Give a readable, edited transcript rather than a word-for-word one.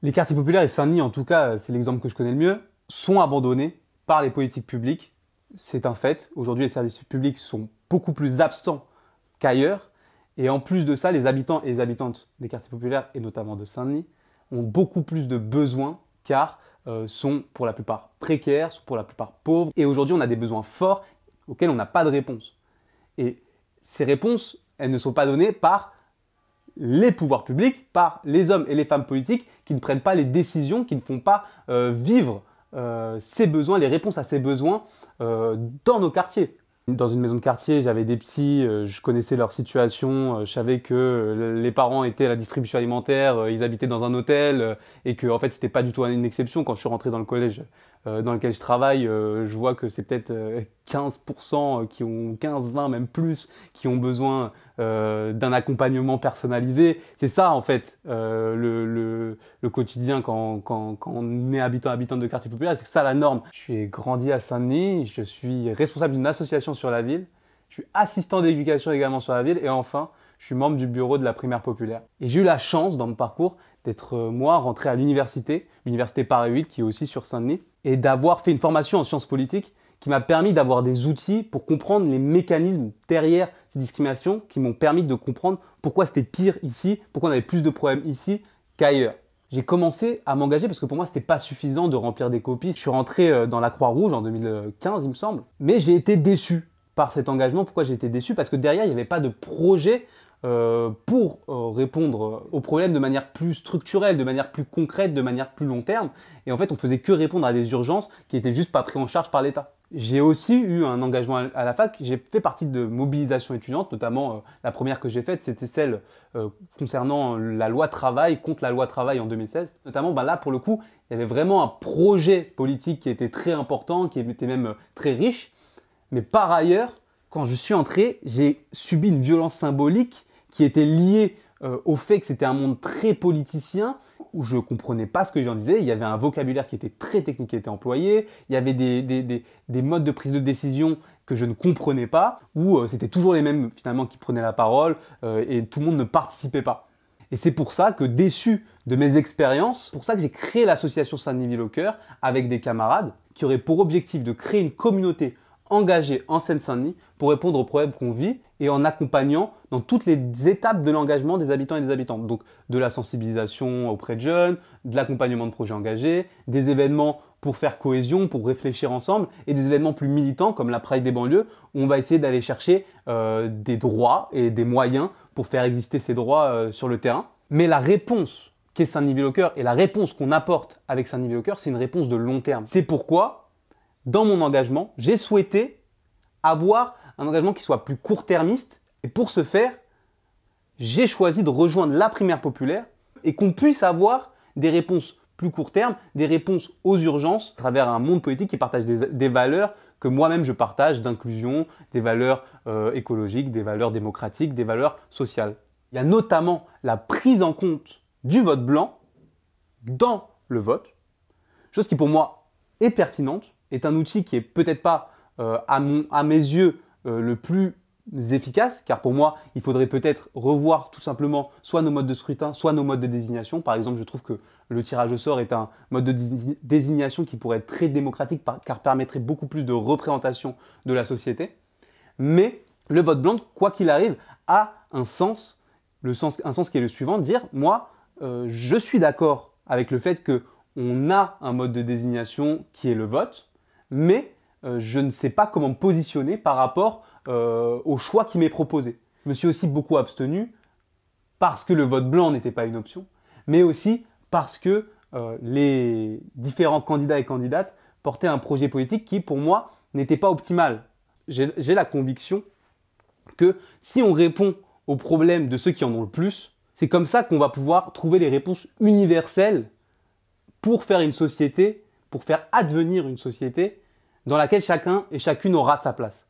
Les quartiers populaires et Saint-Denis, en tout cas, c'est l'exemple que je connais le mieux, sont abandonnés par les politiques publiques. C'est un fait. Aujourd'hui, les services publics sont beaucoup plus absents qu'ailleurs. Et en plus de ça, les habitants et les habitantes des quartiers populaires, et notamment de Saint-Denis, ont beaucoup plus de besoins car sont pour la plupart précaires, sont pour la plupart pauvres. Et aujourd'hui, on a des besoins forts auxquels on n'a pas de réponse. Et ces réponses, elles ne sont pas données par les pouvoirs publics, par les hommes et les femmes politiques qui ne prennent pas les décisions, qui ne font pas vivre ces besoins, les réponses à ces besoins dans nos quartiers. Dans une maison de quartier, j'avais des petits, je connaissais leur situation, je savais que les parents étaient à la distribution alimentaire, ils habitaient dans un hôtel et que en fait c'était pas du tout une exception. Quand je suis rentré dans le collège dans lequel je travaille, je vois que c'est peut-être 15% qui ont 15-20 même plus qui ont besoin d'un accompagnement personnalisé. C'est ça en fait le quotidien quand on est habitante de quartier populaire, c'est ça la norme. J'ai grandi à Saint-Denis, je suis responsable d'une association sur la ville, je suis assistant d'éducation également sur la ville et enfin je suis membre du bureau de la primaire populaire. Et j'ai eu la chance dans mon parcours d'être moi rentré à l'université Paris 8 qui est aussi sur Saint-Denis et d'avoir fait une formation en sciences politiques qui m'a permis d'avoir des outils pour comprendre les mécanismes derrière ces discriminations, qui m'ont permis de comprendre pourquoi c'était pire ici, pourquoi on avait plus de problèmes ici qu'ailleurs. J'ai commencé à m'engager parce que pour moi, c'était pas suffisant de remplir des copies. Je suis rentré dans la Croix-Rouge en 2015, il me semble, mais j'ai été déçu par cet engagement. Pourquoi j'ai été déçu? Parce que derrière, il n'y avait pas de projet pour répondre aux problèmes de manière plus structurelle, de manière plus concrète, de manière plus long terme. Et en fait, on faisait que répondre à des urgences qui n'étaient juste pas prises en charge par l'État. J'ai aussi eu un engagement à la fac. J'ai fait partie de mobilisations étudiantes, notamment la première que j'ai faite, c'était celle concernant la loi travail, contre la loi travail en 2016. Notamment, là, pour le coup, il y avait vraiment un projet politique qui était très important, qui était même très riche. Mais par ailleurs, quand je suis entré, j'ai subi une violence symbolique qui était liée au fait que c'était un monde très politicien, où je ne comprenais pas ce que les gens disaient. Il y avait un vocabulaire qui était très technique qui était employé. Il y avait des modes de prise de décision que je ne comprenais pas, où c'était toujours les mêmes finalement qui prenaient la parole et tout le monde ne participait pas. Et c'est pour ça que, déçu de mes expériences, c'est pour ça que j'ai créé l'association Saint-Denis Ville au Cœur avec des camarades qui auraient pour objectif de créer une communauté engagée en Seine-Saint-Denis pour répondre aux problèmes qu'on vit et en accompagnant dans toutes les étapes de l'engagement des habitants et des habitantes. Donc de la sensibilisation auprès de jeunes, de l'accompagnement de projets engagés, des événements pour faire cohésion, pour réfléchir ensemble et des événements plus militants comme la Pride des banlieues où on va essayer d'aller chercher des droits et des moyens pour faire exister ces droits sur le terrain. Mais la réponse qu'est Saint-Denis Ville au Cœur et la réponse qu'on apporte avec Saint-Denis Ville au Cœur, c'est une réponse de long terme. C'est pourquoi dans mon engagement, j'ai souhaité avoir un engagement qui soit plus court-termiste. Et pour ce faire, j'ai choisi de rejoindre la primaire populaire et qu'on puisse avoir des réponses plus court terme, des réponses aux urgences à travers un monde politique qui partage des valeurs que moi-même je partage, d'inclusion, des valeurs écologiques, des valeurs démocratiques, des valeurs sociales. Il y a notamment la prise en compte du vote blanc dans le vote, chose qui pour moi est pertinente, est un outil qui est peut-être pas à mes yeux le plus efficace, car pour moi, il faudrait peut-être revoir tout simplement soit nos modes de scrutin, soit nos modes de désignation. Par exemple, je trouve que le tirage au sort est un mode de désignation qui pourrait être très démocratique, car permettrait beaucoup plus de représentation de la société. Mais le vote blanc, quoi qu'il arrive, a un sens qui est le suivant, dire, moi, je suis d'accord avec le fait qu'on a un mode de désignation qui est le vote, mais je ne sais pas comment me positionner par rapport au choix qui m'est proposé. Je me suis aussi beaucoup abstenu parce que le vote blanc n'était pas une option, mais aussi parce que les différents candidats et candidates portaient un projet politique qui, pour moi, n'était pas optimal. J'ai la conviction que si on répond aux problèmes de ceux qui en ont le plus, c'est comme ça qu'on va pouvoir trouver les réponses universelles pour faire une société, pour faire advenir une société dans laquelle chacun et chacune aura sa place.